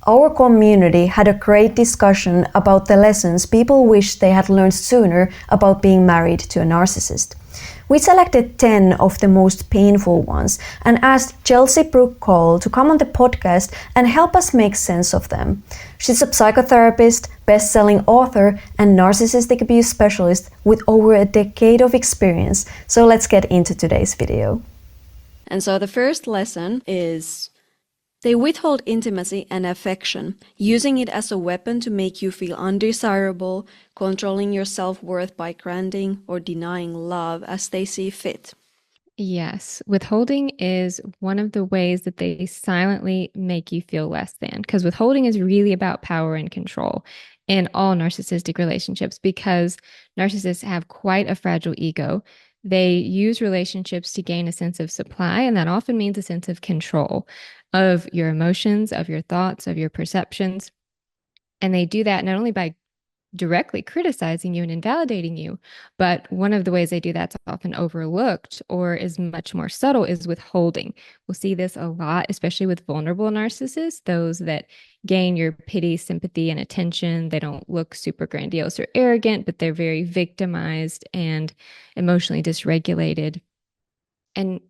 our community had a great discussion about the lessons people wish they had learned sooner about being married to a narcissist. We selected 10 of the most painful ones and asked Chelsey Brooke Cole to come on the podcast and help us make sense of them. She's a psychotherapist, best-selling author, and narcissistic abuse specialist with over a decade of experience. So let's get into today's video. And so the first lesson is they withhold intimacy and affection, using it as a weapon to make you feel undesirable, controlling your self-worth by granting or denying love as they see fit. Yes, withholding is one of the ways that they silently make you feel less than, because withholding is really about power and control in all narcissistic relationships, because narcissists have quite a fragile ego. They use relationships to gain a sense of supply, and that often means a sense of control of your emotions, of your thoughts, of your perceptions. And they do that not only by directly criticizing you and invalidating you, but one of the ways they do that's often overlooked or is much more subtle is withholding. We'll see this a lot, especially with vulnerable narcissists, those that gain your pity, sympathy, and attention. They don't look super grandiose or arrogant, but they're very victimized and emotionally dysregulated. And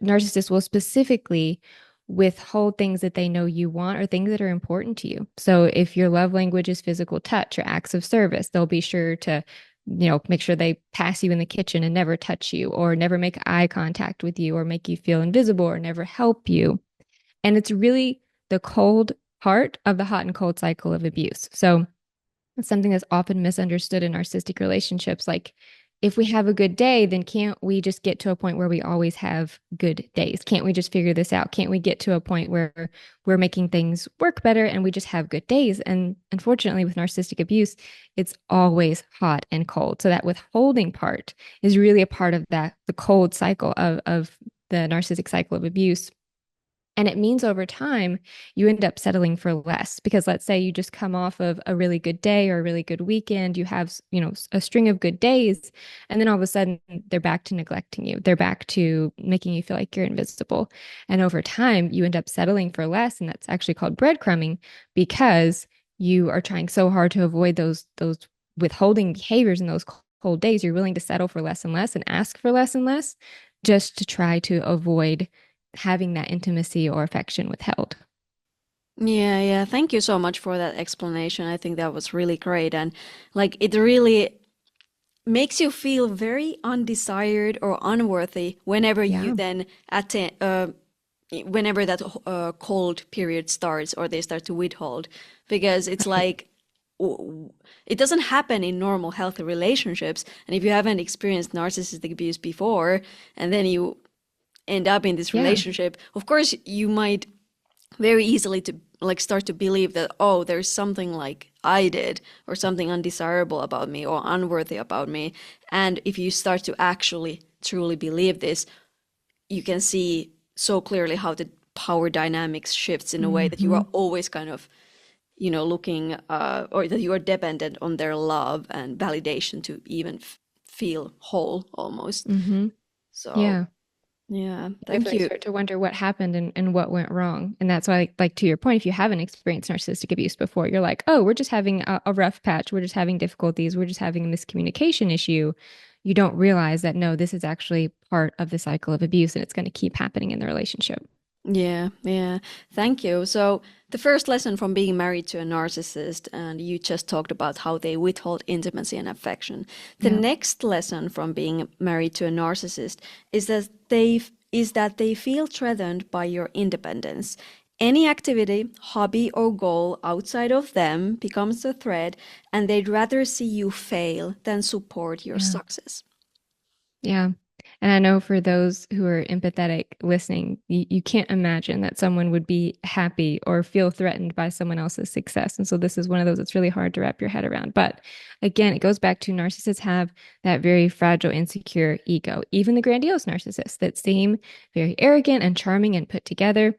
narcissists will specifically withhold things that they know you want or things that are important to you. So if your love language is physical touch or acts of service, they'll be sure to, make sure they pass you in the kitchen and never touch you or never make eye contact with you or make you feel invisible or never help you. And it's really the cold part of the hot and cold cycle of abuse. So it's something that's often misunderstood in narcissistic relationships. Like, if we have a good day, then can't we just get to a point where we always have good days? Can't we just figure this out? Can't we get to a point where we're making things work better and we just have good days? And unfortunately, with narcissistic abuse, it's always hot and cold. So that withholding part is really a part of that, the cold cycle of the narcissistic cycle of abuse. And it means over time, you end up settling for less, because let's say you just come off of a really good day or a really good weekend, you have, a string of good days, and then all of a sudden they're back to neglecting you. They're back to making you feel like you're invisible. And over time, you end up settling for less. And that's actually called breadcrumbing, because you are trying so hard to avoid those withholding behaviors in those cold days. You're willing to settle for less and less and ask for less and less just to try to avoid having that intimacy or affection withheld. Yeah. Thank you so much for that explanation. I think that was really great. And it really makes you feel very undesired or unworthy whenever you then attend, whenever that cold period starts or they start to withhold, because it's like, it doesn't happen in normal healthy relationships. And if you haven't experienced narcissistic abuse before, and then you end up in this relationship, of course you might very easily to start to believe that, oh, there's something like I did or something undesirable about me or unworthy about me. And if you start to actually truly believe this, you can see so clearly how the power dynamics shifts in a way that you are always kind of looking or that you are dependent on their love and validation to even feel whole almost. So yeah, thank you. Start to wonder what happened and what went wrong. And that's why, like to your point, if you haven't experienced narcissistic abuse before, you're like, oh, we're just having a rough patch. We're just having difficulties. We're just having a miscommunication issue. You don't realize that, no, this is actually part of the cycle of abuse and it's going to keep happening in the relationship. Yeah. Thank you. So the first lesson from being married to a narcissist, and you just talked about how they withhold intimacy and affection. The next lesson from being married to a narcissist is that they feel threatened by your independence. Any activity, hobby, or goal outside of them becomes a threat, and they'd rather see you fail than support your success. Yeah. And I know for those who are empathetic listening, you can't imagine that someone would be happy or feel threatened by someone else's success. And so this is one of those that's really hard to wrap your head around. But again, it goes back to narcissists have that very fragile, insecure ego. Even the grandiose narcissists that seem very arrogant and charming and put together.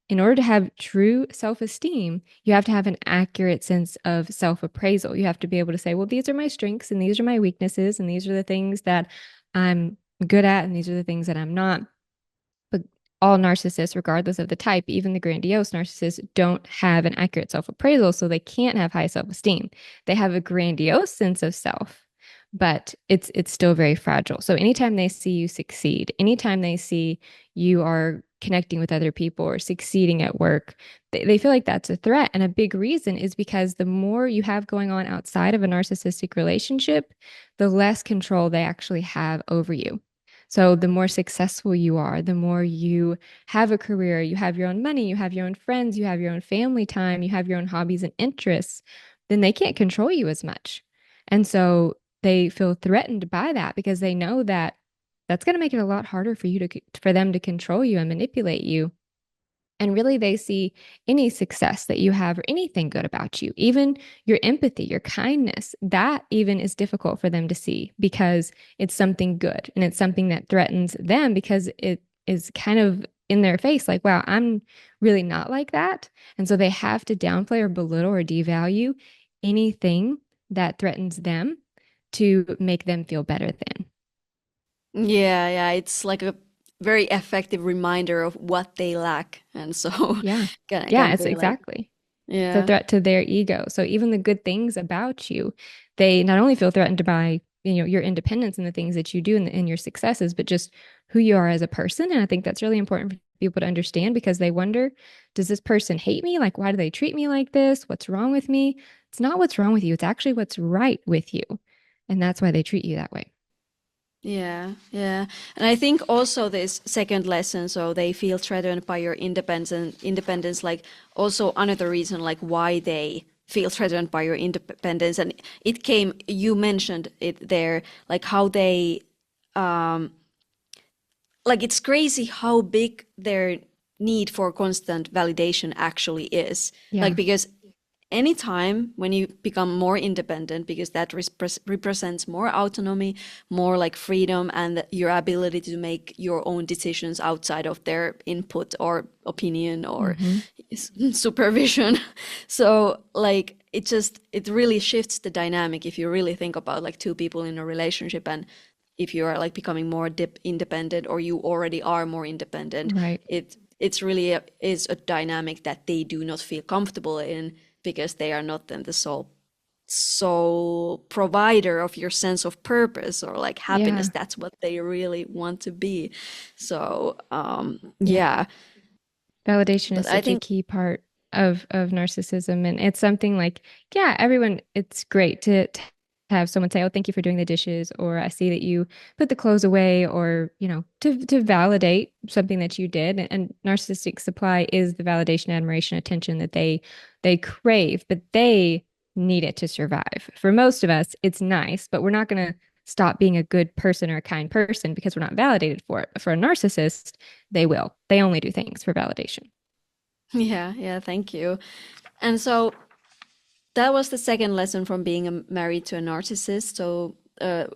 In order to have true self-esteem, you have to have an accurate sense of self-appraisal. You have to be able to say, well, these are my strengths and these are my weaknesses and these are the things that I'm good at and these are the things that I'm not. But all narcissists, regardless of the type, even the grandiose narcissists, don't have an accurate self-appraisal, so they can't have high self-esteem. They have a grandiose sense of self, but it's still very fragile. So anytime they see you succeed, anytime they see you are connecting with other people or succeeding at work, they feel like that's a threat. And a big reason is because the more you have going on outside of a narcissistic relationship, the less control they actually have over you. So the more successful you are, the more you have a career, you have your own money, you have your own friends, you have your own family time, you have your own hobbies and interests, then they can't control you as much. And so they feel threatened by that because they know that that's going to make it a lot harder for them to control you and manipulate you. And really, they see any success that you have or anything good about you, even your empathy, your kindness, that even is difficult for them to see because it's something good and it's something that threatens them because it is kind of in their face like, wow, I'm really not like that. And so they have to downplay or belittle or devalue anything that threatens them to make them feel better than. Yeah, yeah, it's like a very effective reminder of what they lack, and so Yeah. Yeah, can it's be like, exactly. It's a yeah, threat to their ego. So even the good things about you, they not only feel threatened by, your independence and the things that you do and your successes, but just who you are as a person. And I think that's really important for people to understand because they wonder, does this person hate me? Like, why do they treat me like this? What's wrong with me? It's not what's wrong with you. It's actually what's right with you. And that's why they treat you that way. yeah, yeah. And I think also this second lesson, so they feel threatened by your independence, like also another reason like why they feel threatened by your independence. And it came, you mentioned it there, like how they like it's crazy how big their need for constant validation actually is. Like Yeah. because anytime when you become more independent, because that represents more autonomy, more like freedom and your ability to make your own decisions outside of their input or opinion or Hmm. supervision. So like it really shifts the dynamic if you really think about like two people in a relationship, and if you are like becoming more independent or you already are more independent, Right. it's really is a dynamic that they do not feel comfortable in because they are not then the sole provider of your sense of purpose or like happiness. Yeah. That's what they really want to be. So Yeah. yeah, Validation is but I such a think key part of narcissism. And it's something like, yeah, everyone, it's great to have someone say, oh, thank you for doing the dishes, or I see that you put the clothes away, or, to validate something that you did. And narcissistic supply is the validation, admiration, attention that they crave, but they need it to survive. For most of us, it's nice, but we're not gonna stop being a good person or a kind person because we're not validated for it. But for a narcissist, they will. They only do things for validation. yeah, yeah, thank you. And so that was the second lesson from being married to a narcissist. So,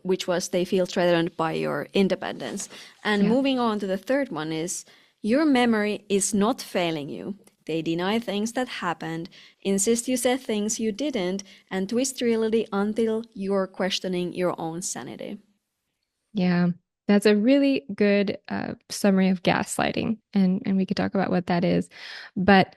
which was they feel threatened by your independence. And Yeah. moving on to the third one is your memory is not failing you. They deny things that happened, insist you said things you didn't, and twist reality until you're questioning your own sanity. Yeah. That's a really good summary of gaslighting. And we could talk about what that is. But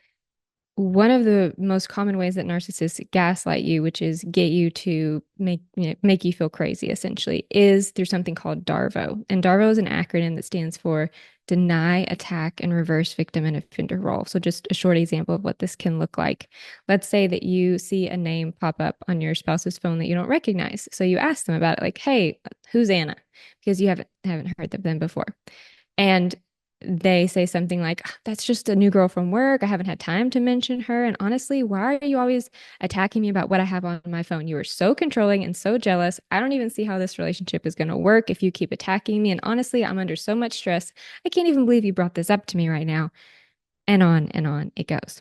one of the most common ways that narcissists gaslight you, which is get you to make you feel crazy, essentially, is through something called DARVO. And DARVO is an acronym that stands for deny, attack, and reverse victim and offender role. So just a short example of what this can look like. Let's say that you see a name pop up on your spouse's phone that you don't recognize. So you ask them about it, like, "Hey, who's Anna?" Because you haven't heard of them before. And they say something like, "Ah, that's just a new girl from work. I haven't had time to mention her. And honestly, why are you always attacking me about what I have on my phone? You are so controlling and so jealous. I don't even see how this relationship is going to work if you keep attacking me. And honestly, I'm under so much stress. I can't even believe you brought this up to me right now." And on it goes.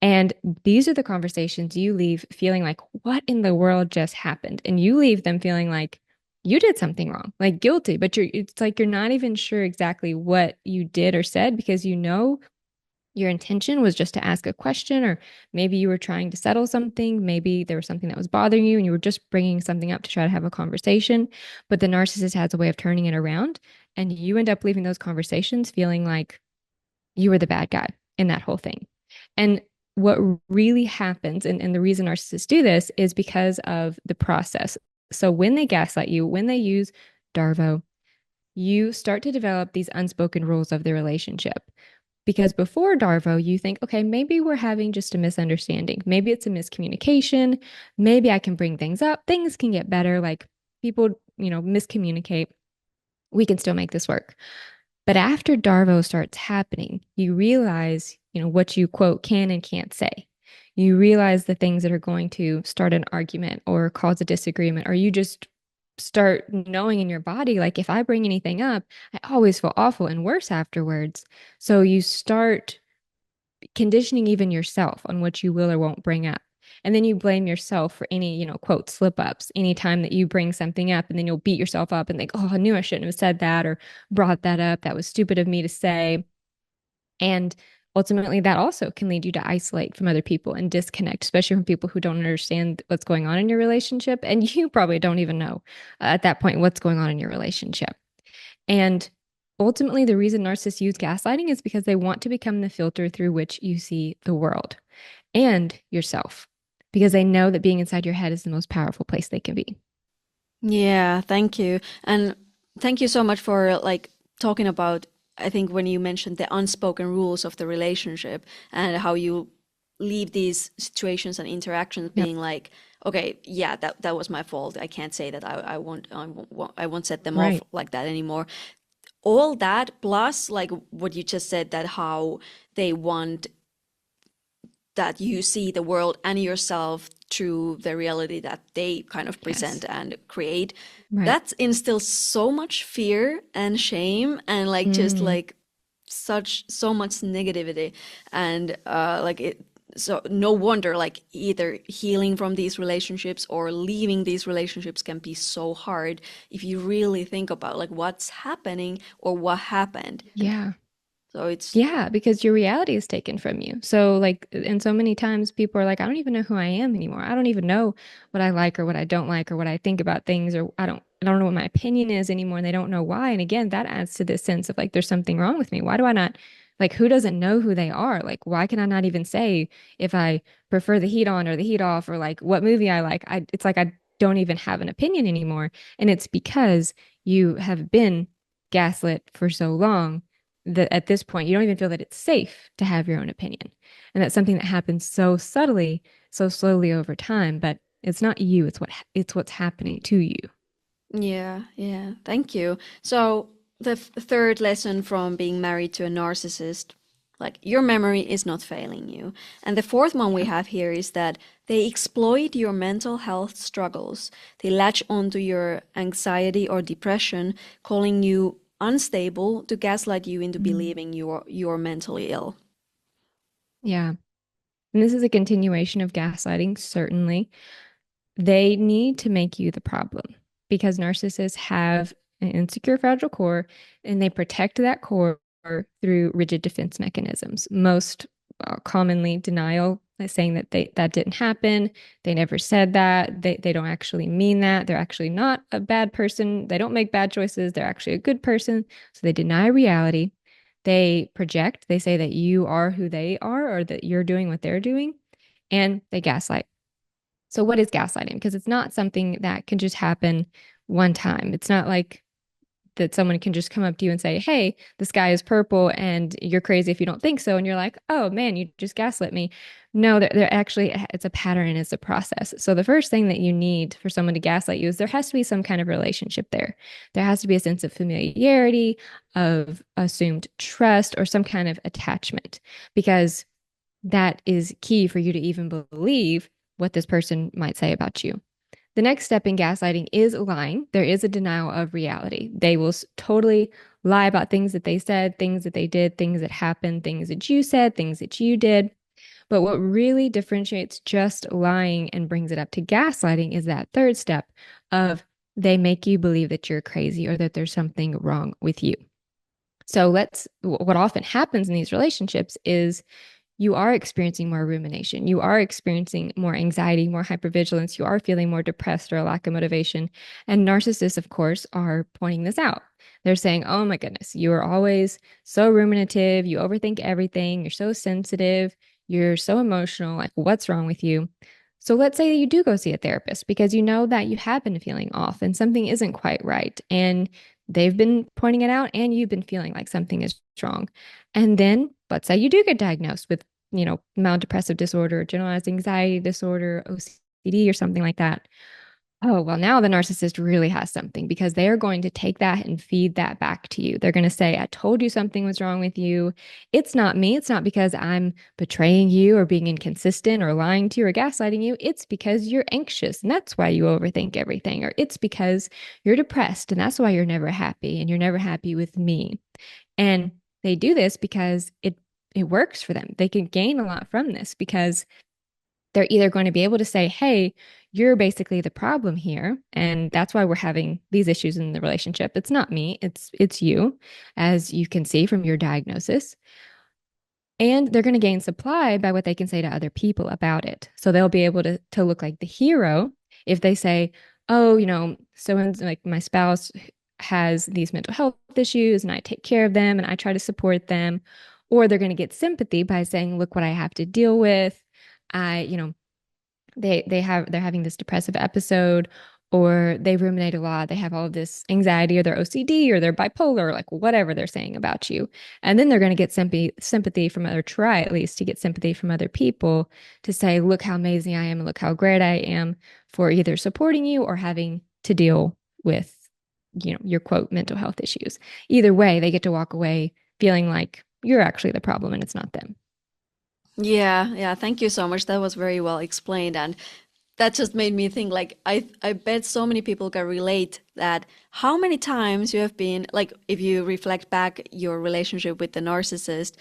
And these are the conversations you leave feeling like, what in the world just happened? And you leave them feeling like you did something wrong, like guilty, but it's like you're not even sure exactly what you did or said because your intention was just to ask a question, or maybe you were trying to settle something. Maybe there was something that was bothering you and you were just bringing something up to try to have a conversation. But the narcissist has a way of turning it around, and you end up leaving those conversations feeling like you were the bad guy in that whole thing. And what really happens, and the reason narcissists do this is because of the process. So when they gaslight you, when they use Darvo, you start to develop these unspoken rules of the relationship. Because before Darvo, you think, okay, maybe we're having just a misunderstanding. Maybe it's a miscommunication. Maybe I can bring things up. Things can get better. Like people, miscommunicate. We can still make this work. But after Darvo starts happening, you realize, what you quote can and can't say. You realize the things that are going to start an argument or cause a disagreement, or you just start knowing in your body, like if I bring anything up, I always feel awful and worse afterwards. So you start conditioning even yourself on what you will or won't bring up. And then you blame yourself for any, quote, slip ups, anytime that you bring something up, and then you'll beat yourself up and think, oh, I knew I shouldn't have said that or brought that up. That was stupid of me to say. And ultimately, that also can lead you to isolate from other people and disconnect, especially from people who don't understand what's going on in your relationship. And you probably don't even know at that point what's going on in your relationship. And ultimately, the reason narcissists use gaslighting is because they want to become the filter through which you see the world and yourself, because they know that being inside your head is the most powerful place they can be. Yeah, thank you. And thank you so much for like talking about, I think when you mentioned the unspoken rules of the relationship and how you leave these situations and interactions Yep. being like, okay, yeah, that was my fault. I can't say that I won't set them off Right. like that anymore. All that plus like what you just said, that how they want that you see the world and yourself through the reality that they kind of present Yes. and create, Right. that instills so much fear and shame and like just Mm, like so much negativity. And like it, so no wonder like either healing from these relationships or leaving these relationships can be so hard if you really think about like what's happening or what happened. yeah. So it's Yeah, because your reality is taken from you. So like and so many times people are like, I don't even know who I am anymore. I don't even know what I like or what I don't like or what I think about things, or I don't know what my opinion is anymore, and they don't know why. And again, that adds to this sense of like there's something wrong with me. Why do I not, like, who doesn't know who they are? Like why can I not even say if I prefer the heat on or the heat off, or like what movie I like? It's like I don't even have an opinion anymore. And it's because you have been gaslit for so long that at this point you don't even feel that it's safe to have your own opinion. And that's something that happens so subtly, so slowly over time, but it's not you, it's what's happening to you. yeah, yeah. Thank you. So the third lesson from being married to a narcissist, like your memory is not failing you. And the fourth one we Yeah. have here is that they exploit your mental health struggles. They latch onto your anxiety or depression, calling you unstable to gaslight you into Mm. believing you're mentally ill. Yeah. And this is a continuation of gaslighting, certainly. They need to make you the problem because narcissists have an insecure, fragile core, and they protect that core through rigid defense mechanisms. Most commonly, denial, saying that that didn't happen. They never said that. They don't actually mean that. They're actually not a bad person. They don't make bad choices. They're actually a good person. So they deny reality. They project. They say that you are who they are or that you're doing what they're doing. And they gaslight. So, what is gaslighting? Because it's not something that can just happen one time. It's not like that someone can just come up to you and say, hey, the sky is purple and you're crazy if you don't think so. And you're like, oh man, you just gaslit me. No, they're actually, it's a pattern and it's a process. So, the first thing that you need for someone to gaslight you is there has to be some kind of relationship there. There has to be a sense of familiarity, of assumed trust, or some kind of attachment, because that is key for you to even believe what this person might say about you. The next step in gaslighting is lying. There is a denial of reality. They will totally lie about things that they said, things that they did, things that happened, things that you said, things that you did. But what really differentiates just lying and brings it up to gaslighting is that third step of they make you believe that you're crazy or that there's something wrong with you. So what often happens in these relationships is you are experiencing more rumination. You are experiencing more anxiety, more hypervigilance. You are feeling more depressed or a lack of motivation. And narcissists, of course, are pointing this out. They're saying, oh my goodness, you are always so ruminative. You overthink everything. You're so sensitive. You're so emotional. Like, what's wrong with you? So let's say you do go see a therapist because you know that you have been feeling off and something isn't quite right. And they've been pointing it out and you've been feeling like something is wrong. And then let's say you do get diagnosed with, mild depressive disorder, generalized anxiety disorder, OCD, or something like that. Oh, well, now the narcissist really has something because they are going to take that and feed that back to you. They're going to say, I told you something was wrong with you. It's not me. It's not because I'm betraying you or being inconsistent or lying to you or gaslighting you. It's because you're anxious and that's why you overthink everything. Or it's because you're depressed and that's why you're never happy and you're never happy with me. And they do this because it works for them. They can gain a lot from this because they're either going to be able to say, hey, you're basically the problem here. And that's why we're having these issues in the relationship. It's not me, it's you, as you can see from your diagnosis. And they're going to gain supply by what they can say to other people about it. So they'll be able to look like the hero if they say, oh, so and like my spouse has these mental health issues and I take care of them and I try to support them. Or they're going to get sympathy by saying, look what I have to deal with. I, they're having this depressive episode or they ruminate a lot. They have all of this anxiety or their OCD or they're bipolar, or like whatever they're saying about you. And then they're going to get sympathy from other, try at least to get sympathy from other people to say, look how amazing I am and look how great I am for either supporting you or having to deal with, your quote, mental health issues. Either way, they get to walk away feeling like you're actually the problem and it's not them. Yeah, yeah, thank you so much. That was very well explained. And that just made me think like I bet so many people can relate that how many times you have been like if you reflect back your relationship with the narcissist,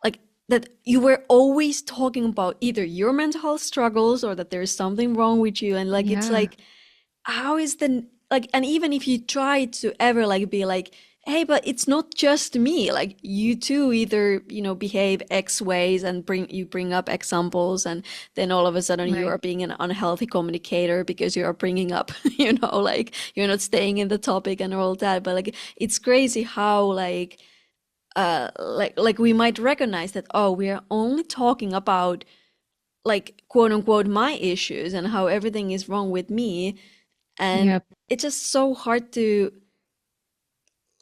like that you were always talking about either your mental health struggles or that there's something wrong with you. And like it's Yeah. like how is the like and even if you try to ever like be like hey but it's not just me like you too either behave x ways and bring up examples and then all of a sudden you Right. are being an unhealthy communicator because you are bringing up like you're not staying in the topic and all that but like it's crazy how like we might recognize that oh we are only talking about like quote unquote my issues and how everything is wrong with me and Yep. it's just so hard to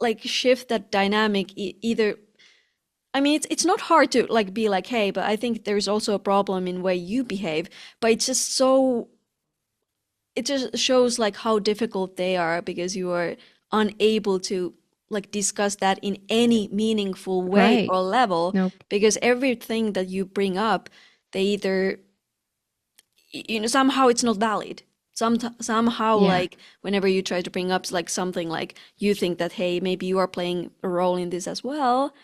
like shift that dynamic either. I mean it's not hard to like be like hey but I think there's also a problem in way you behave but it's just so it just shows like how difficult they are because you are unable to like discuss that in any meaningful way Right. or level Nope. because everything that you bring up they either somehow it's not valid somehow Yeah. like whenever you try to bring up like something like you think that hey maybe you are playing a role in this as well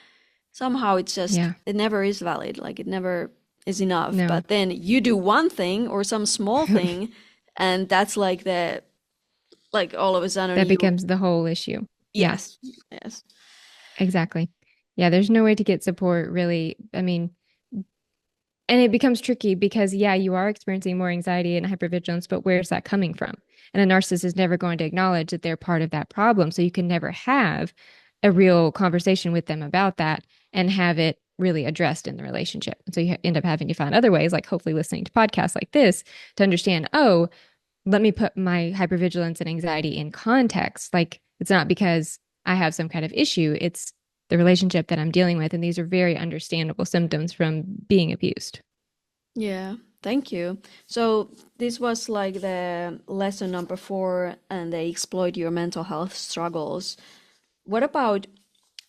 somehow it's just Yeah. it never is valid like it never is enough No. but then you do one thing or some small thing and that's like the like all of a sudden That you becomes the whole issue. Yeah, yes yes exactly. Yeah, there's no way to get support really. I mean, and it becomes tricky because, yeah, you are experiencing more anxiety and hypervigilance, but where's that coming from? And a narcissist is never going to acknowledge that they're part of that problem. So you can never have a real conversation with them about that and have it really addressed in the relationship. And so you end up having to find other ways, like hopefully listening to podcasts like this to understand, oh, let me put my hypervigilance and anxiety in context. Like it's not because I have some kind of issue, it's the relationship that I'm dealing with. And these are very understandable symptoms from being abused. yeah thank you so this was like the lesson number 4 and they exploit your mental health struggles. What about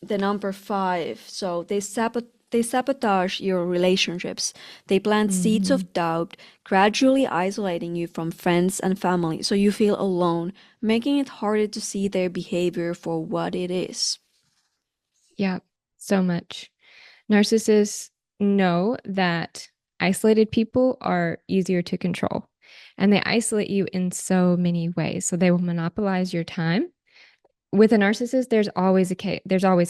the number 5? So they sabotage your relationships. They plant seeds Mm-hmm. of doubt, gradually isolating you from friends and family so you feel alone, making it harder to see their behavior for what it is. Yeah, so much. Narcissists know that isolated people are easier to control, and they isolate you in so many ways. So they will monopolize your time. with a narcissist, there's always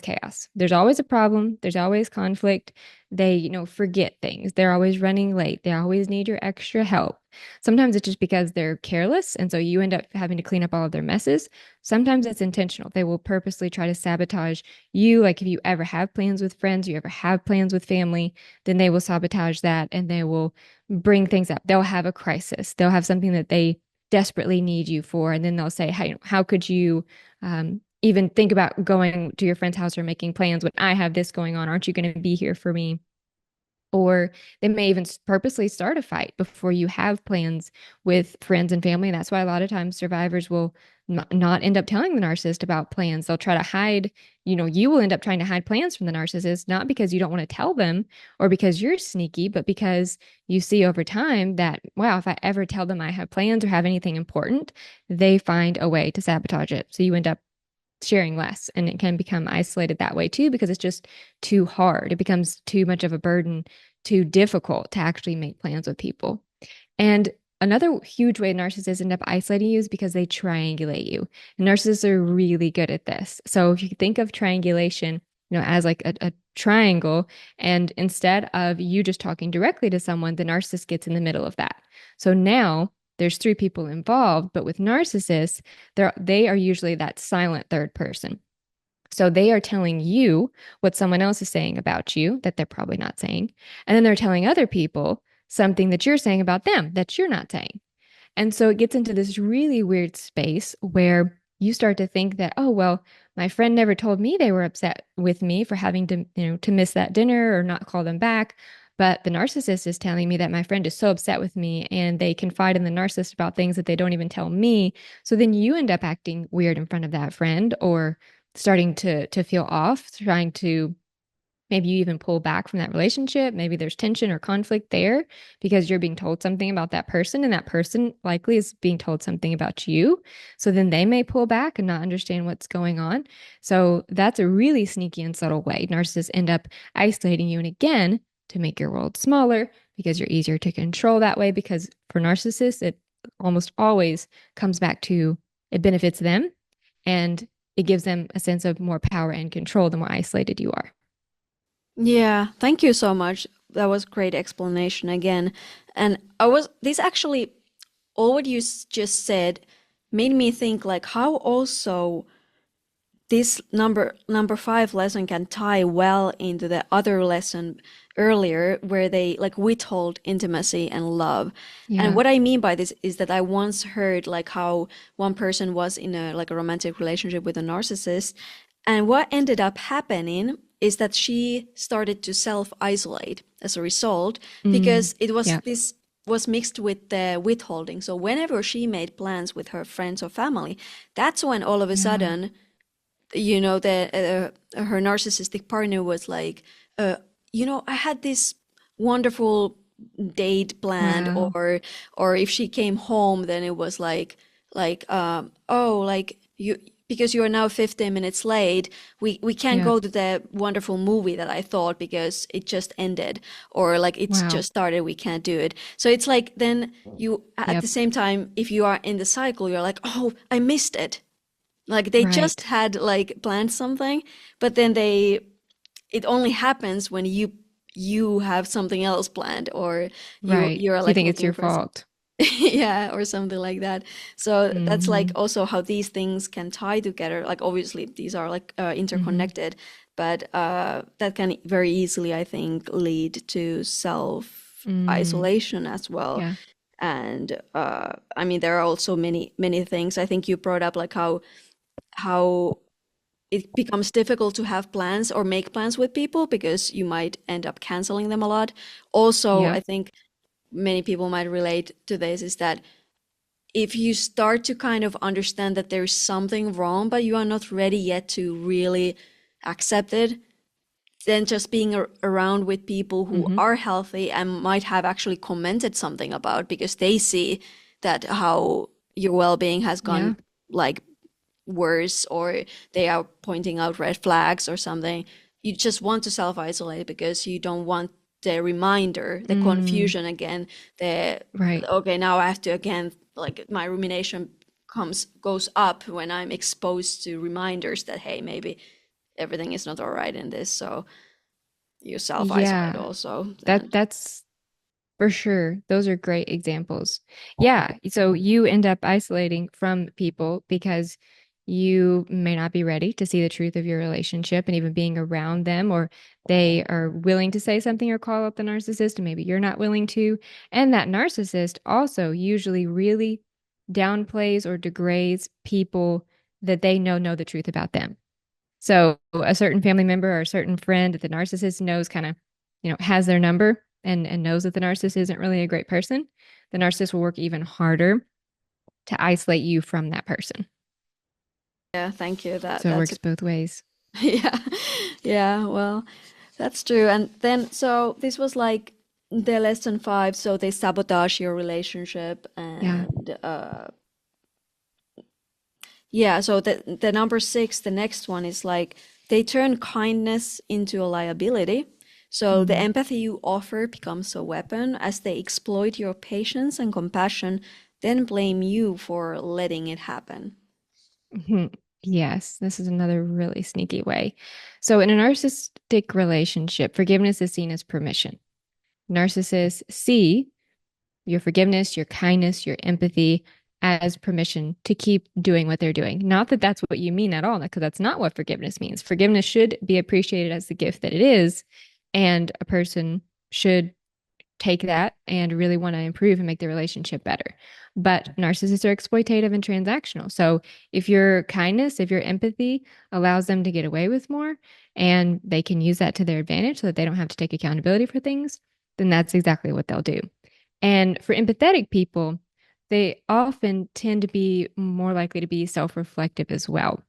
chaos. There's always a problem. There's always conflict. They, forget things. They're always running late. They always need your extra help. Sometimes it's just because they're careless, and so you end up having to clean up all of their messes. Sometimes it's intentional. They will purposely try to sabotage you. Like if you ever have plans with friends, you ever have plans with family, then they will sabotage that and they will bring things up. They'll have a crisis. They'll have something that they desperately need you for, and then they'll say, how could you even think about going to your friend's house or making plans when I have this going on? Aren't you going to be here for me? Or they may even purposely start a fight before you have plans with friends and family. And that's why a lot of times survivors will not end up telling the narcissist about plans. They'll try to hide, you will end up trying to hide plans from the narcissist, not because you don't want to tell them or because you're sneaky, but because you see over time that, wow, if I ever tell them I have plans or have anything important, they find a way to sabotage it. So you end up sharing less, and it can become isolated that way too because it's just too hard. It becomes too much of a burden, too difficult to actually make plans with people. And another huge way narcissists end up isolating you is because they triangulate you. And narcissists are really good at this. So if you think of triangulation, as like a triangle, and instead of you just talking directly to someone, the narcissist gets in the middle of that. So now there's three people involved, but with narcissists, they are usually that silent third person. So they are telling you what someone else is saying about you that they're probably not saying. And then they're telling other people something that you're saying about them that you're not saying. And so it gets into this really weird space where you start to think that, oh, well, my friend never told me they were upset with me for having to miss that dinner or not call them back. But the narcissist is telling me that my friend is so upset with me and they confide in the narcissist about things that they don't even tell me. So then you end up acting weird in front of that friend or starting to feel off, trying to maybe you even pull back from that relationship. Maybe there's tension or conflict there because you're being told something about that person, and that person likely is being told something about you. So then they may pull back and not understand what's going on. So that's a really sneaky and subtle way narcissists end up isolating you. And again, to make your world smaller because you're easier to control that way. Because for narcissists, it almost always comes back to it benefits them and it gives them a sense of more power and control the more isolated you are. Yeah, thank you so much. That was great explanation again. And this actually, all what you just said made me think like how also this number five lesson can tie well into the other lesson earlier where they like withhold intimacy and love. And Yeah. what I mean by this is that I once heard like how one person was in a romantic relationship with a narcissist, and what ended up happening is that she started to self-isolate as a result Mm, because it was yeah. this was mixed with the withholding. So whenever she made plans with her friends or family, that's when all of a Yeah. sudden her narcissistic partner was like, uh, I had this wonderful date planned, Wow. or if she came home, then it was oh, like you, because you are now 15 minutes late, we can't Yeah. go to the wonderful movie that I thought because it just ended, or like it's Wow. just started, we can't do it. So it's like then you at the Yep. same time, if you are in the cycle, you're like, oh, I missed it, like they just Right. had like planned something, but then it only happens when you have something else planned, or Right. you're You like think it's looking your for some fault. yeah, or something like that. So that's like Hmm. also how these things can tie together. Like obviously these are like Hmm. interconnected, but that can very easily, I think, lead to self Mm. isolation as well. Yeah. And I mean, there are also many things. I think you brought up like how it becomes difficult to have plans or make plans with people because you might end up canceling them a lot. Also, I Yep. think many people might relate to this is that if you start to kind of understand that there's something wrong, but you are not ready yet to really accept it, then just being around with people who Hmm. are healthy and might have actually commented something about because they see that how your well-being has gone Yeah. like worse, or they are pointing out red flags or something, you just want to self-isolate because you don't want the reminder, the Mm. confusion again, the Right. okay, now I have to again, like my rumination goes up when I'm exposed to reminders that, hey, maybe everything is not all right in this. So you self-isolate Yeah, also then. that's for sure. Those are great examples. Yeah. So you end up isolating from people because you may not be ready to see the truth of your relationship and even being around them, or they are willing to say something or call out the narcissist, and maybe you're not willing to. And that narcissist also usually really downplays or degrades people that they know the truth about them. So a certain family member or a certain friend that the narcissist knows kind of, has their number and knows that the narcissist isn't really a great person, the narcissist will work even harder to isolate you from that person. Yeah, thank you. So it That's a works both ways. yeah. Yeah, well, that's true. And then so this was like the lesson 5, so they sabotage your relationship Yeah. and yeah, so the number 6, the next one is like they turn kindness into a liability. So the Mhm. empathy you offer becomes a weapon as they exploit your patience and compassion, then blame you for letting it happen. Mhm. Yes, this is another really sneaky way. So in a narcissistic relationship, forgiveness is seen as permission. Narcissists see your forgiveness, your kindness, your empathy as permission to keep doing what they're doing. Not that that's what you mean at all, because that's not what forgiveness means. Forgiveness should be appreciated as the gift that it is, and a person should take that and really want to improve and make the relationship better. But narcissists are exploitative and transactional. So if your kindness, if your empathy allows them to get away with more and they can use that to their advantage so that they don't have to take accountability for things, then that's exactly what they'll do. And for empathetic people, they often tend to be more likely to be self reflective as well.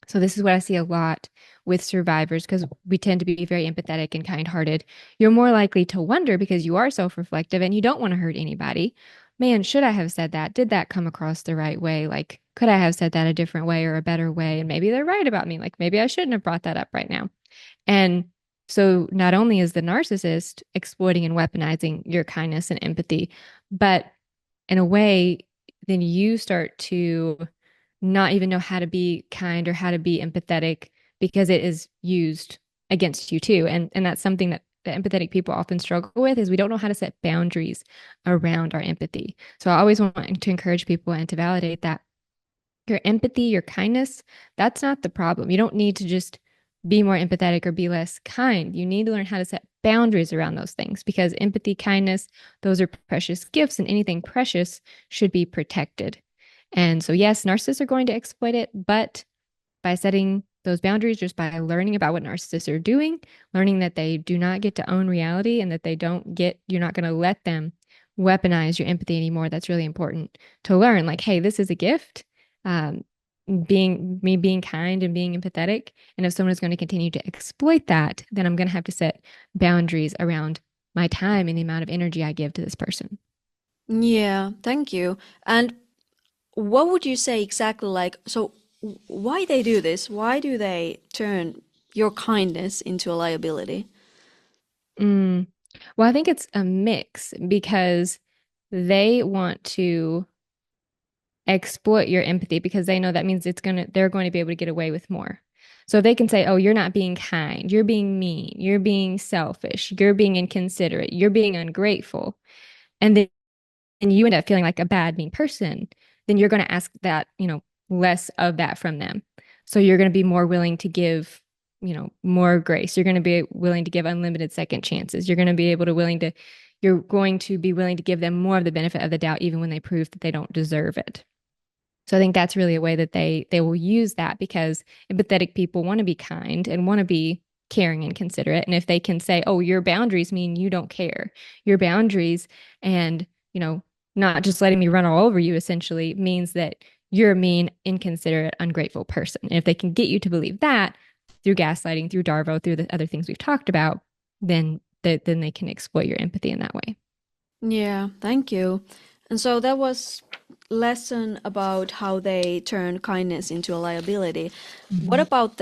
So, this is what I see a lot with survivors because we tend to be very empathetic and kind hearted. You're more likely to wonder because you are self reflective and you don't want to hurt anybody. Man, should I have said that? Did that come across the right way? Like, could I have said that a different way or a better way? And maybe they're right about me. Like, maybe I shouldn't have brought that up right now. And so not only is the narcissist exploiting and weaponizing your kindness and empathy, but in a way, then you start to not even know how to be kind or how to be empathetic because it is used against you too. And that's something that the empathetic people often struggle with is we don't know how to set boundaries around our empathy. So I always want to encourage people and to validate that your empathy, your kindness, that's not the problem. You don't need to just be more empathetic or be less kind. You need to learn how to set boundaries around those things because empathy, kindness, those are precious gifts, and anything precious should be protected. And so, yes, narcissists are going to exploit it, but by setting those boundaries, just by learning about what narcissists are doing, learning that they do not get to own reality and that you're not going to let them weaponize your empathy anymore. That's really important to learn. Like, hey, this is a gift. Um, being kind and being empathetic. And if someone is going to continue to exploit that, then I'm going to have to set boundaries around my time and the amount of energy I give to this person. Yeah, thank you. And what would you say exactly like, so why they do this? Why do they turn your kindness into a liability? Mm. Well, I think it's a mix because they want to exploit your empathy because they know that means they're going to be able to get away with more. So they can say, "Oh, you're not being kind. You're being mean. You're being selfish. You're being inconsiderate. You're being ungrateful." And then and you end up feeling like a bad, mean person, then you're going to ask that, less of that from them. So you're going to be more willing to give, more grace. You're going to be willing to give unlimited second chances. You're going to be willing to give them more of the benefit of the doubt, even when they prove that they don't deserve it. So I think that's really a way that they will use that because empathetic people want to be kind and want to be caring and considerate. And if they can say, "Oh, your boundaries mean you don't care. Your boundaries and, not just letting me run all over you essentially means that you're a mean, inconsiderate, ungrateful person." And if they can get you to believe that through gaslighting, through Darvo, through the other things we've talked about, then they can exploit your empathy in that way. Yeah, thank you. And so that was lesson about how they turn kindness into a liability. What Mhm. about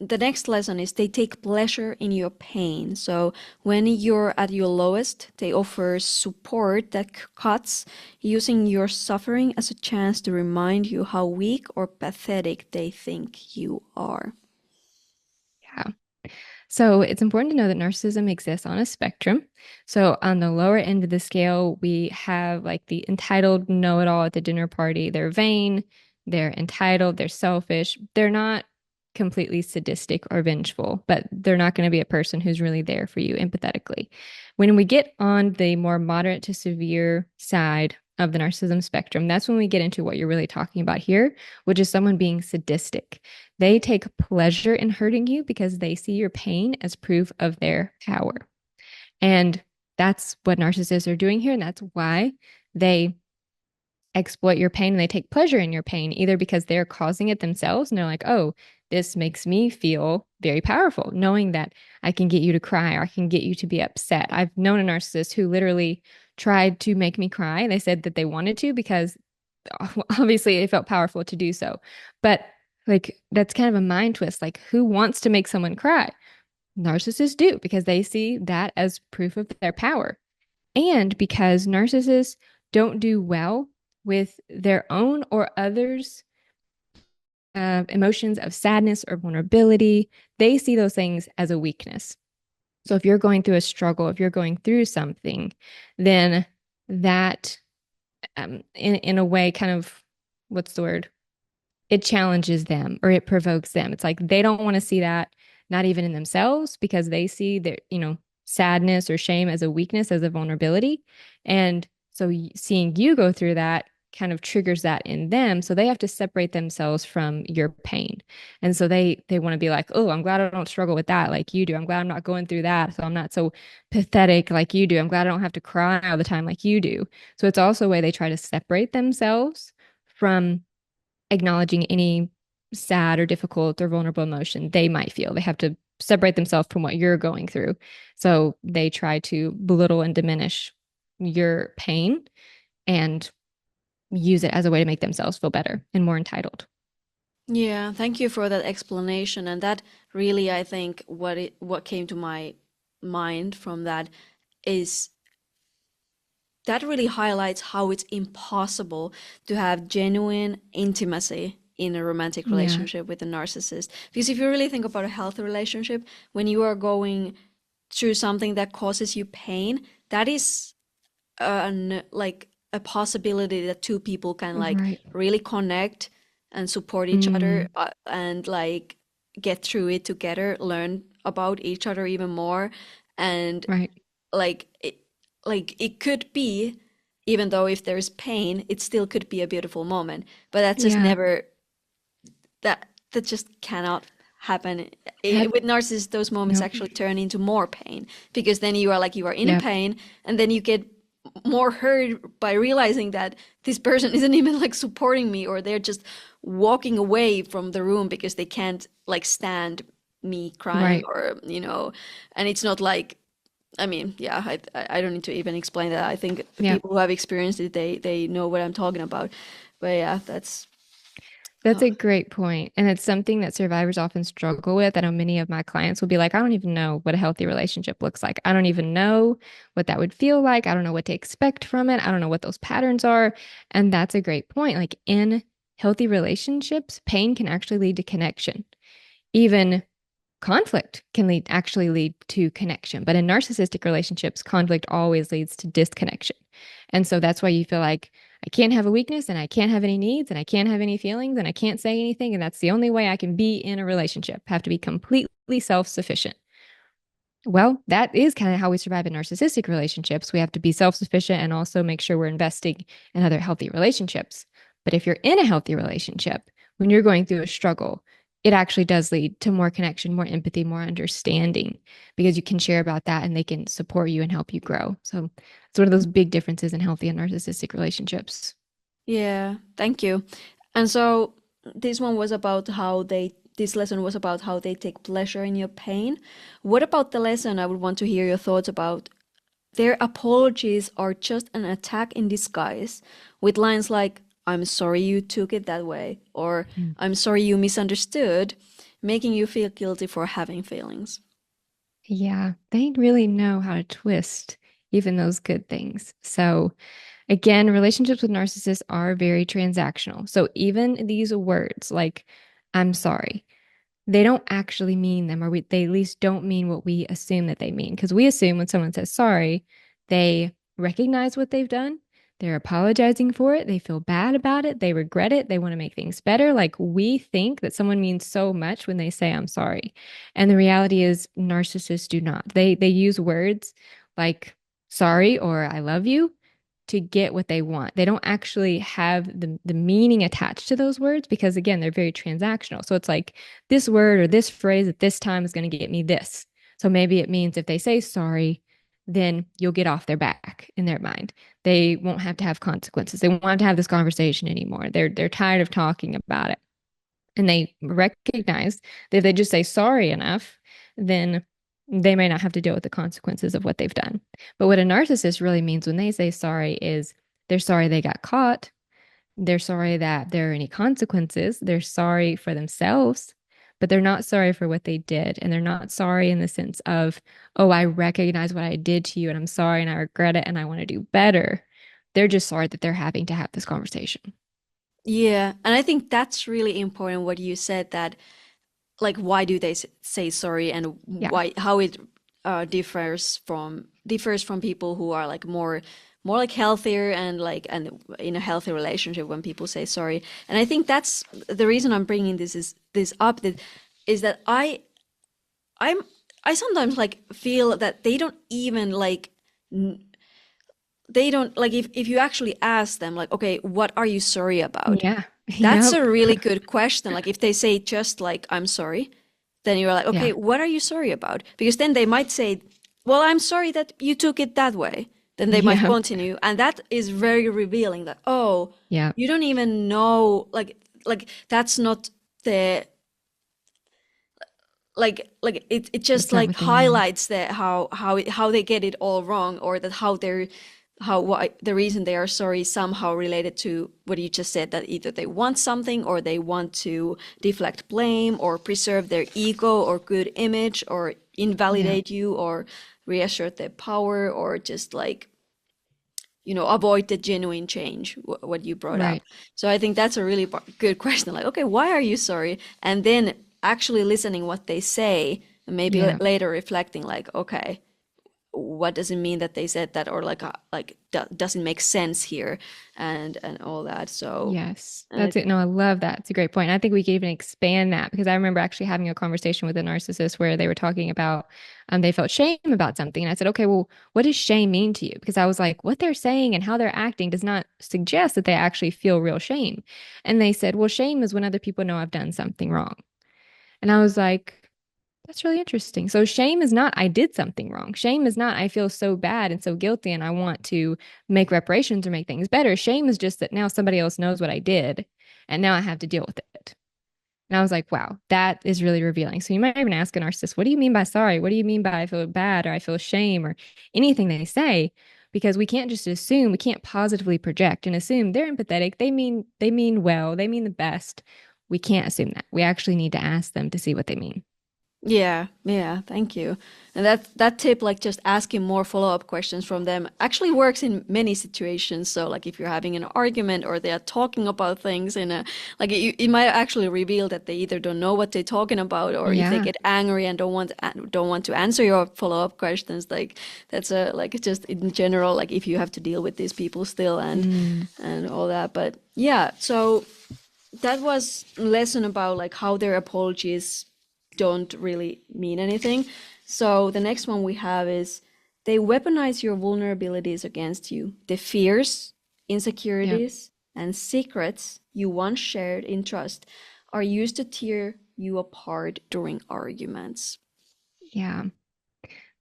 the next lesson is they take pleasure in your pain. So when you're at your lowest, they offer support that cuts, using your suffering as a chance to remind you how weak or pathetic they think you are. Yeah. So it's important to know that narcissism exists on a spectrum. So on the lower end of the scale, we have like the entitled know-it-all at the dinner party. They're vain, they're entitled, they're selfish. They're not completely sadistic or vengeful, but they're not going to be a person who's really there for you empathetically. When we get on the more moderate to severe side of the narcissism spectrum, that's when we get into what you're really talking about here, which is someone being sadistic. They take pleasure in hurting you because they see your pain as proof of their power. And that's what narcissists are doing here. And that's why they exploit your pain and they take pleasure in your pain, either because they're causing it themselves and they're like, oh, this makes me feel very powerful, knowing that I can get you to cry or I can get you to be upset. I've known a narcissist who literally tried to make me cry. They said that they wanted to because obviously it felt powerful to do so. But like, that's kind of a mind twist. Like, who wants to make someone cry? Narcissists do because they see that as proof of their power. And because narcissists don't do well with their own or others' emotions of sadness or vulnerability, they see those things as a weakness. So if you're going through a struggle, if you're going through something, then that, in a way, kind of, what's the word? It challenges them or it provokes them. It's like they don't want to see that, not even in themselves, because they see their, sadness or shame as a weakness, as a vulnerability. And so seeing you go through that kind of triggers that in them. So they have to separate themselves from your pain. And so they want to be like, oh, I'm glad I don't struggle with that like you do. I'm glad I'm not going through that. So I'm not so pathetic like you do. I'm glad I don't have to cry all the time like you do. So it's also a way they try to separate themselves from acknowledging any sad or difficult or vulnerable emotion they might feel. They have to separate themselves from what you're going through. So they try to belittle and diminish your pain and use it as a way to make themselves feel better and more entitled. Yeah, thank you for that explanation. And that really, I think, what came to my mind from that is that really highlights how it's impossible to have genuine intimacy in a romantic Yeah, relationship with a narcissist. Because if you really think about a healthy relationship, when you are going through something that causes you pain, that is like a possibility that two people can like right. really connect and support each other, Mm, and like get through it together, learn about each other even more, and right. like it could be, even though if there's pain, it still could be a beautiful moment, but that's just Yeah. never, that just cannot happen. Yep. With narcissists, those moments Nope. actually turn into more pain, because then you are in Yep. pain, and then you get more hurt by realizing that this person isn't even like supporting me, or they're just walking away from the room because they can't like stand me crying, Right. or and it's not like, I mean, yeah, I don't need to even explain that. I think the Yep. people who have experienced it, they know what I'm talking about. But yeah, that's That's uh, a great point. And it's something that survivors often struggle with. I know many of my clients will be like, I don't even know what a healthy relationship looks like. I don't even know what that would feel like. I don't know what to expect from it. I don't know what those patterns are. And that's a great point. Like in healthy relationships, pain can actually lead to connection. Even conflict can actually lead to connection. But in narcissistic relationships, conflict always leads to disconnection. And so that's why you feel like I can't have a weakness and I can't have any needs and I can't have any feelings and I can't say anything. And that's the only way I can be in a relationship. I have to be completely self-sufficient. Well, that is kind of how we survive in narcissistic relationships. We have to be self sufficient and also make sure we're investing in other healthy relationships. But if you're in a healthy relationship, when you're going through a struggle, it actually does lead to more connection, more empathy, more understanding because you can share about that and they can support you and help you grow. So it's one of those big differences in healthy and narcissistic relationships. yeah, thank you. And so this one was about how they this lesson was about how they take pleasure in your pain. What about the lesson? I would want to hear your thoughts about their apologies are just an attack in disguise, with lines like, I'm sorry you took it that way, or Mm. I'm sorry you misunderstood, making you feel guilty for having feelings. Yeah, they really know how to twist even those good things. So, again, relationships with narcissists are very transactional. So, even these words like, I'm sorry, they don't actually mean them, or they at least don't mean what we assume that they mean. Because we assume when someone says sorry, they recognize what they've done, they're apologizing for it, they feel bad about it, they regret it, they want to make things better. Like we think that someone means so much when they say I'm sorry. And the reality is narcissists do not. They use words like sorry or I love you to get what they want. They don't actually have the meaning attached to those words because again, they're very transactional. So it's like this word or this phrase at this time is going to get me this. So maybe it means if they say sorry, then you'll get off their back in their mind. They won't have to have consequences. They won't have to have this conversation anymore. They're tired of talking about it. And they recognize that if they just say sorry enough, then they may not have to deal with the consequences of what they've done. But what a narcissist really means when they say sorry is they're sorry they got caught. They're sorry that there are any consequences. They're sorry for themselves, but they're not sorry for what they did. And they're not sorry in the sense of, oh, I recognize what I did to you and I'm sorry and I regret it and I want to do better. They're just sorry that they're having to have this conversation. Yeah, and I think that's really important what you said that like why do they say sorry and Yeah. why how it differs from people who are like more like healthier and like and in a healthy relationship when people say sorry. And I think that's the reason I'm bringing this up that is that I'm I sometimes like feel that they don't even like they don't like if you actually ask them like okay what are you sorry about, Yeah. that's Yep. a really good question. Like if they say just like I'm sorry, then you're like Yeah. okay what are you sorry about, because then they might say well I'm sorry that you took it that way, then they might Yep. continue and that is very revealing that oh Yep. you don't even know like that's not the it just That's not like what they mean. highlights the how they get it all wrong, or that how they're how why the reason they are sorry is somehow related to what you just said, that either they want something or they want to deflect blame or preserve their ego or good image or Yeah. invalidate you or reassert their power or just like avoid the genuine change what you brought up. Right. So I think that's a really good question, like okay why are you sorry, and then actually listening what they say and maybe Yeah. later reflecting like okay what does it mean that they said that, or like does it make sense here and all that. So Yes, and that's it. No, I love that. It's a great point. I think we could even expand that because I remember actually having a conversation with a narcissist where they were talking about they felt shame about something. And I said, okay, well, what does shame mean to you? Because I was like, what they're saying and how they're acting does not suggest that they actually feel real shame. And they said, well, shame is when other people know I've done something wrong. And I was like, that's really interesting. So shame is not I did something wrong. Shame is not I feel so bad and so guilty and I want to make reparations or make things better. Shame is just that now somebody else knows what I did and now I have to deal with it. And I was like, wow, that is really revealing. So you might even ask a narcissist, what do you mean by sorry? What do you mean by I feel bad or I feel shame or anything they say? Because we can't just assume, we can't positively project and assume they're empathetic. They mean well, they mean the best. We can't assume that. We actually need to ask them to see what they mean. yeah, yeah, thank you. And that tip, like just asking more follow-up questions from them, actually works in many situations. So like if you're having an argument or they are talking about things in a like it might actually reveal that they either don't know what they're talking about, or if they Yeah. get angry and don't want to answer your follow-up questions, like that's a like just in general, like if you have to deal with these people still Mm, and all that. But yeah, so that was a lesson about like how their apologies don't really mean anything. So the next one we have is they weaponize your vulnerabilities against you. The fears, yep. insecurities, and secrets you once shared in trust are used to tear you apart during arguments. Yeah.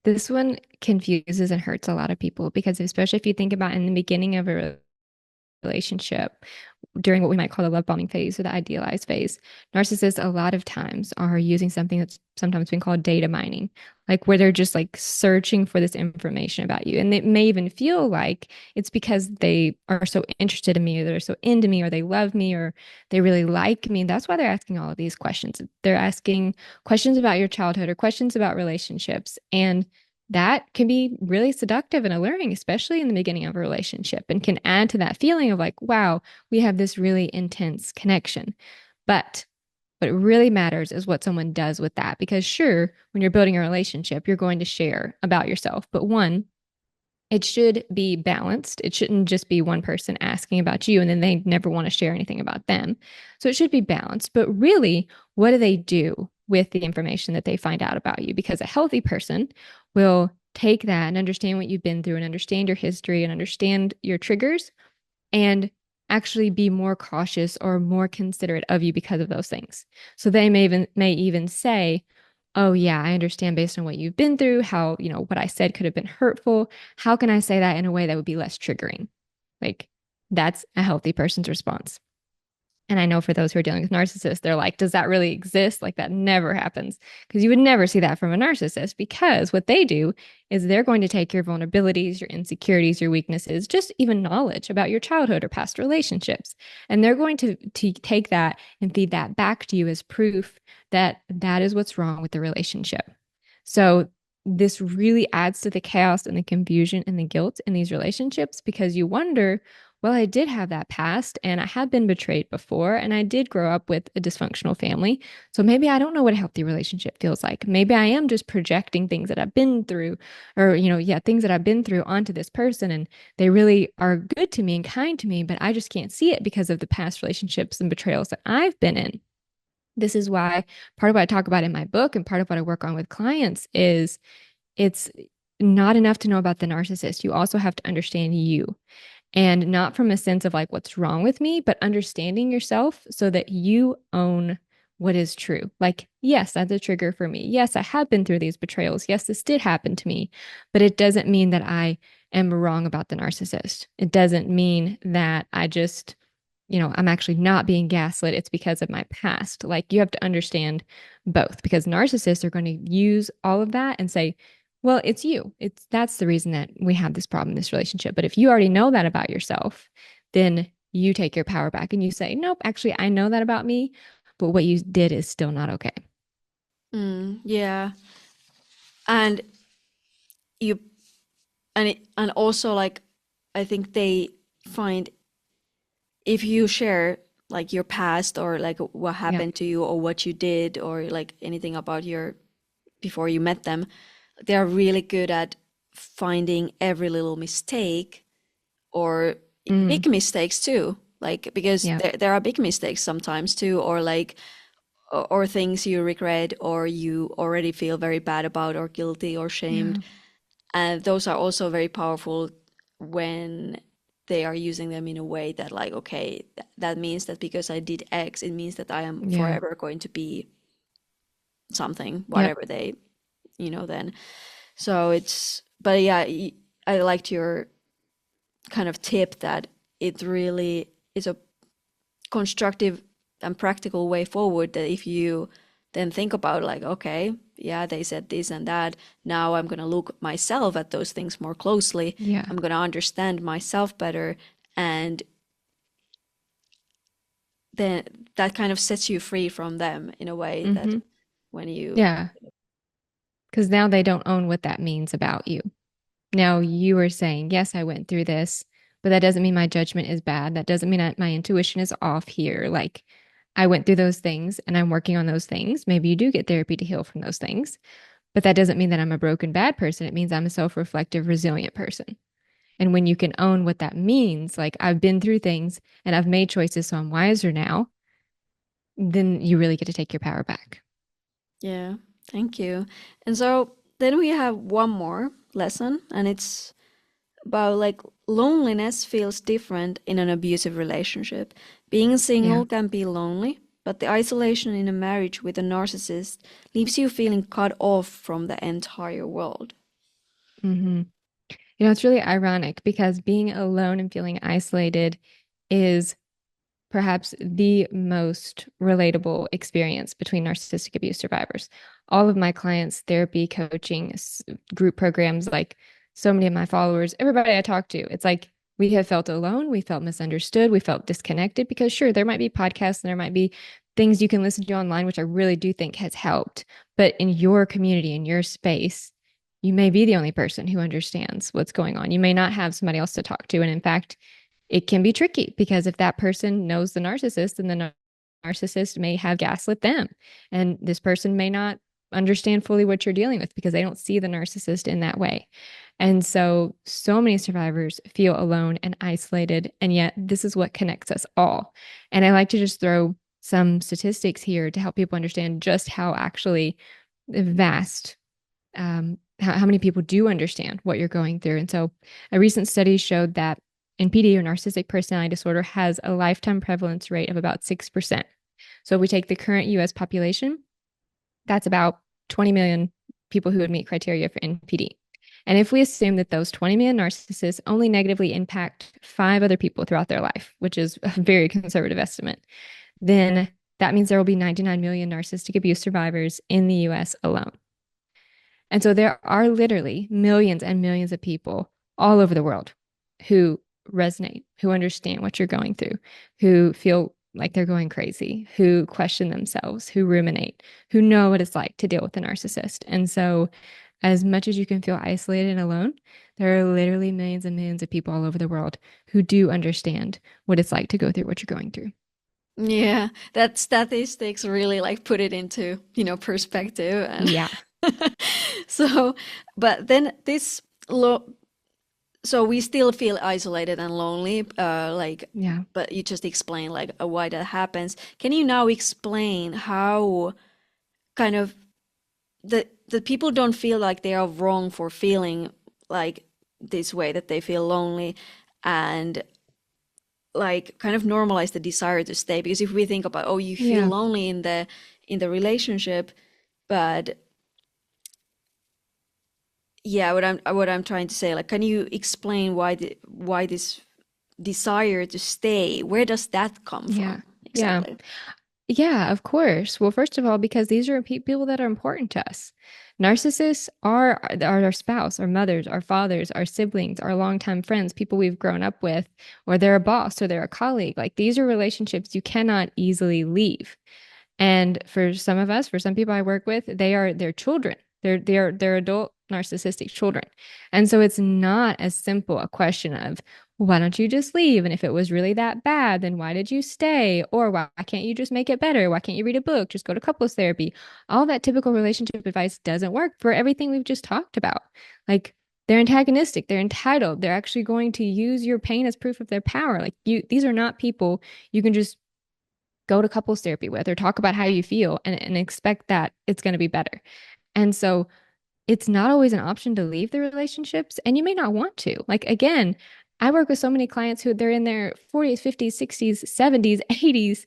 This one confuses and hurts a lot of people because especially if you think about in the beginning of a relationship during what we might call the love bombing phase or the idealized phase, narcissists a lot of times are using something that's sometimes been called data mining, like where they're just like searching for this information about you. And it may even feel like it's because they are so interested in me or they're so into me or they love me or they really like me. That's why they're asking all of these questions. They're asking questions about your childhood or questions about relationships. And that can be really seductive and alluring, especially in the beginning of a relationship, and can add to that feeling of like, wow, we have this really intense connection. But what really matters is what someone does with that. Because sure, when you're building a relationship, you're going to share about yourself. But one, it should be balanced. It shouldn't just be one person asking about you and then they never want to share anything about them. So it should be balanced. But really, what do they do with the information that they find out about you? Because a healthy person will take that and understand what you've been through and understand your history and understand your triggers and actually be more cautious or more considerate of you because of those things. So they may even say, "Oh yeah, I understand based on what you've been through, how, what I said could have been hurtful. How can I say that in a way that would be less triggering?" Like that's a healthy person's response. And I know for those who are dealing with narcissists, they're like, does that really exist? Like that never happens. Because you would never see that from a narcissist because what they do is they're going to take your vulnerabilities, your insecurities, your weaknesses, just even knowledge about your childhood or past relationships. And they're going to take that and feed that back to you as proof that that is what's wrong with the relationship. So this really adds to the chaos and the confusion and the guilt in these relationships because you wonder, well, I did have that past and I have been betrayed before and I did grow up with a dysfunctional family. So maybe I don't know what a healthy relationship feels like. Maybe I am just projecting things that I've been through or, things that I've been through onto this person and they really are good to me and kind to me, but I just can't see it because of the past relationships and betrayals that I've been in. This is why part of what I talk about in my book and part of what I work on with clients is it's not enough to know about the narcissist. You also have to understand you and not from a sense of like, what's wrong with me, but understanding yourself so that you own what is true. Like, yes, that's a trigger for me. Yes, I have been through these betrayals. Yes, this did happen to me, but it doesn't mean that I am wrong about the narcissist. It doesn't mean that I just I'm actually not being gaslit. It's because of my past. Like you have to understand both because narcissists are going to use all of that and say, well, it's you. That's the reason that we have this problem in this relationship. But if you already know that about yourself, then you take your power back and you say, nope, actually, I know that about me, but what you did is still not okay. Yeah. And you and also like I think they find if you share like your past or like what Yeah. happened to you or what you did or like anything about your before you met them, they're really good at finding every little mistake or Mm, big mistakes too. Like because yeah. there are big mistakes sometimes too, or like or things you regret or you already feel very bad about or guilty or shamed. Yeah. And those are also very powerful when they are using them in a way that like, okay, that means that because I did X, it means that I am Yeah. forever going to be something, Yep. whatever they, then. So but yeah, I liked your kind of tip that it really is a constructive and practical way forward that if you then think about like, okay, yeah, they said this and that. Now I'm going to look myself at those things more closely. Yeah. I'm going to understand myself better. And then that kind of sets you free from them in a way that Mm-hmm. when you, Yeah. Because now they don't own what that means about you. Now you are saying, yes, I went through this, but that doesn't mean my judgment is bad. That doesn't mean that my intuition is off here. Like I went through those things and I'm working on those things. Maybe you do get therapy to heal from those things, but that doesn't mean that I'm a broken, bad person. It means I'm a self reflective, resilient person. And when you can own what that means, like I've been through things and I've made choices, so I'm wiser now, then you really get to take your power back. yeah, thank you. And so then we have one more lesson, and it's about like loneliness feels different in an abusive relationship. Being Yeah. single can be lonely, but the isolation in a marriage with a narcissist leaves you feeling cut off from the entire world. Mm-hmm. It's really ironic because being alone and feeling isolated is perhaps the most relatable experience between narcissistic abuse survivors. All of my clients, therapy, coaching, group programs, like so many of my followers, everybody I talk to, it's like we have felt alone, we felt misunderstood, we felt disconnected because sure, there might be podcasts and there might be things you can listen to online, which I really do think has helped. But in your community, in your space, you may be the only person who understands what's going on. You may not have somebody else to talk to. And in fact, it can be tricky because if that person knows the narcissist, then the narcissist may have gaslit them. And this person may not understand fully what you're dealing with because they don't see the narcissist in that way. And so, so many survivors feel alone and isolated. And yet, this is what connects us all. And I like to just throw some statistics here to help people understand just how actually vast how many people do understand what you're going through. And so a recent study showed that NPD or narcissistic personality disorder has a lifetime prevalence rate of about 6%. So if we take the current US population, that's about 20 million people who would meet criteria for NPD. And if we assume that those 20 million narcissists only negatively impact 5 other people throughout their life, which is a very conservative estimate, then that means there will be 99 million narcissistic abuse survivors in the US alone. And so there are literally millions and millions of people all over the world who resonate, who understand what you're going through, who feel like they're going crazy, who question themselves, who ruminate, who know what it's like to deal with a narcissist. And so, as much as you can feel isolated and alone, there are literally millions and millions of people all over the world who do understand what it's like to go through what you're going through. Yeah, that statistics really like put it into, perspective and Yeah. so, but then so we still feel isolated and lonely, Yeah. but you just explained like why that happens. Can you now explain how kind of the people don't feel like they are wrong for feeling like this way, that they feel lonely, and like kind of normalize the desire to stay? Because if we think about, oh, you feel Yeah. lonely in the relationship, but yeah, what I'm trying to say, like, can you explain why this desire to stay, where does that come Yeah. from Yeah. exactly? Yeah, of course. Well, first of all, because these are people that are important to us. Narcissists are our spouse, our mothers, our fathers, our siblings, our longtime friends, people we've grown up with, or they're a boss or they're a colleague. Like these are relationships you cannot easily leave. And for some of us, for some people I work with, they're children. They're adult narcissistic children. And so it's not as simple a question of why don't you just leave? And if it was really that bad, then why did you stay? Or why can't you just make it better? Why can't you read a book? Just go to couples therapy. All that typical relationship advice doesn't work for everything we've just talked about. Like they're antagonistic, they're entitled, they're actually going to use your pain as proof of their power. Like these are not people you can just go to couples therapy with or talk about how you feel and expect that it's going to be better. And so it's not always an option to leave the relationships, and you may not want to. Like, again, I work with so many clients who they're in their 40s, 50s, 60s, 70s, 80s,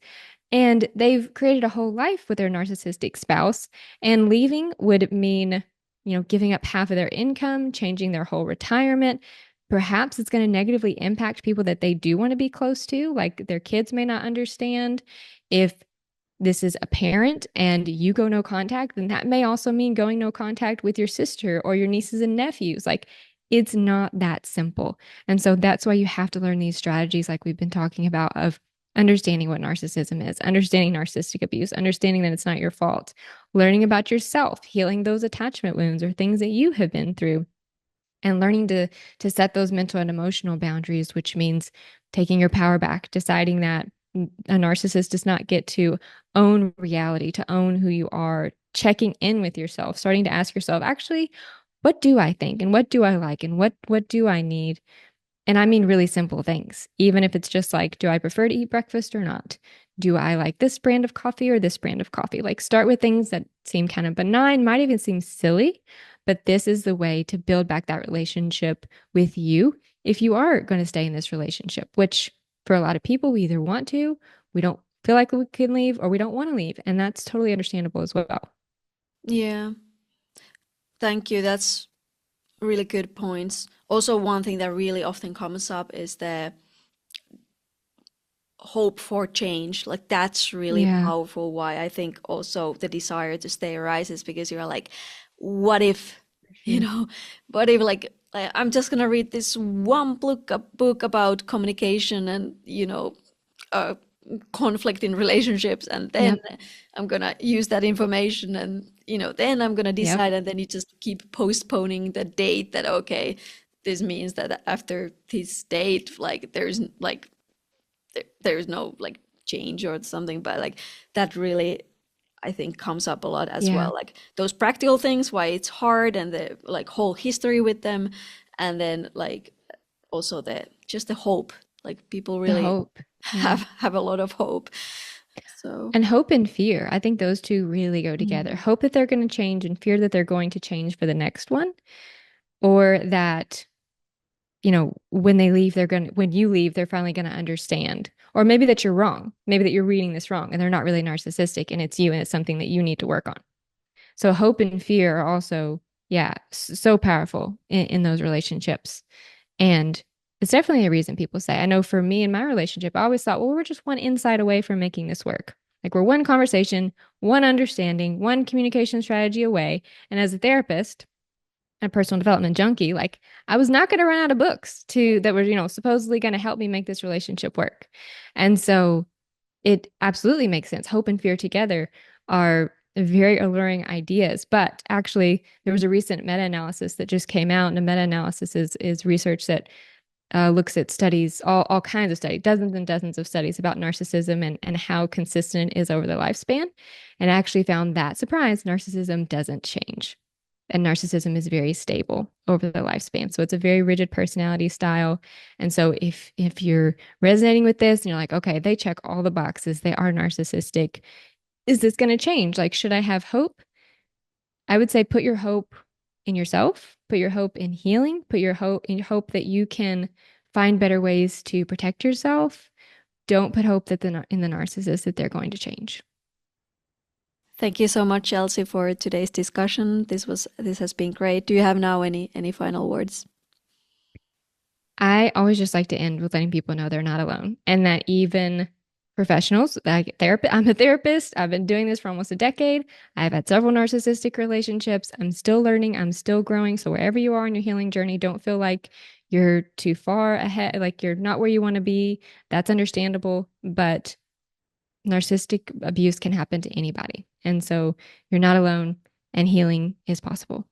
and they've created a whole life with their narcissistic spouse. And leaving would mean, giving up half of their income, changing their whole retirement. Perhaps it's going to negatively impact people that they do want to be close to, like their kids may not understand. If this is a parent and you go no contact, then that may also mean going no contact with your sister or your nieces and nephews. Like it's not that simple. And so that's why you have to learn these strategies, like we've been talking about, of understanding what narcissism is, understanding narcissistic abuse, understanding that it's not your fault, learning about yourself, healing those attachment wounds or things that you have been through, and learning to set those mental and emotional boundaries, which means taking your power back, deciding that a narcissist does not get to own reality, to own who you are, checking in with yourself, starting to ask yourself, actually, what do I think and what do I like and what do I need? And I mean really simple things, even if it's just like, do I prefer to eat breakfast or not? Do I like this brand of coffee or this brand of coffee? Like, start with things that seem kind of benign, might even seem silly, but this is the way to build back that relationship with you if you are going to stay in this relationship, which for a lot of people, we either want to, we don't feel like we can leave, or we don't want to leave. And that's totally understandable as well. Yeah, thank you, that's really good points. Also, one thing that really often comes up is hope for change. Like that's really Yeah. powerful. Why I think also the desire to stay arises because you're like, what if, you Sure. know, what if like I'm just gonna read this one book about communication and uh, conflict in relationships, and then Yep. I'm gonna use that information, and then I'm gonna Yep. decide, and then you just keep postponing the date that okay, this means that after this date, like there's no like change or something, but like that really I think comes up a lot as Yeah. well, like those practical things why it's hard and the like whole history with them, and then like also the just the hope, like people The really hope. Yeah. have a lot of hope. So And hope and fear. I think those two really go together. mm, Hope that they're going to change and fear that they're going to change for the next one, or that, when they leave, when you leave, they're finally going to understand. Or maybe that you're wrong. Maybe that you're reading this wrong and they're not really narcissistic and it's you and it's something that you need to work on. So hope and fear are also, yeah, so powerful in those relationships. And it's definitely a reason people say. I know for me in my relationship, I always thought, well, we're just one insight away from making this work. Like we're one conversation, one understanding, one communication strategy away. And as a therapist and a personal development junkie, like I was not going to run out of books to that were, supposedly going to help me make this relationship work. And so it absolutely makes sense. Hope and fear together are very alluring ideas. But actually, there was a recent meta-analysis that just came out, and a meta-analysis is research that looks at studies, all kinds of studies, dozens and dozens of studies about narcissism and how consistent it is over the lifespan, and actually found that, surprise, narcissism doesn't change. And narcissism is very stable over the lifespan. So it's a very rigid personality style. And so if you're resonating with this and you're like, okay, they check all the boxes, they are narcissistic, is this going to change? Like, should I have hope? I would say put your hope in yourself, put your hope in healing, put your hope that you can find better ways to protect yourself. Don't put hope that in the narcissist that they're going to change. thank you so much, Chelsea, for today's discussion. This has been great. Do you have now any final words? I always just like to end with letting people know they're not alone and that even professionals, like therapist, I'm a therapist. I've been doing this for almost a decade. I've had several narcissistic relationships. I'm still learning. I'm still growing. So wherever you are in your healing journey, don't feel like you're too far ahead, like you're not where you want to be. That's understandable, but narcissistic abuse can happen to anybody. And so you're not alone and healing is possible.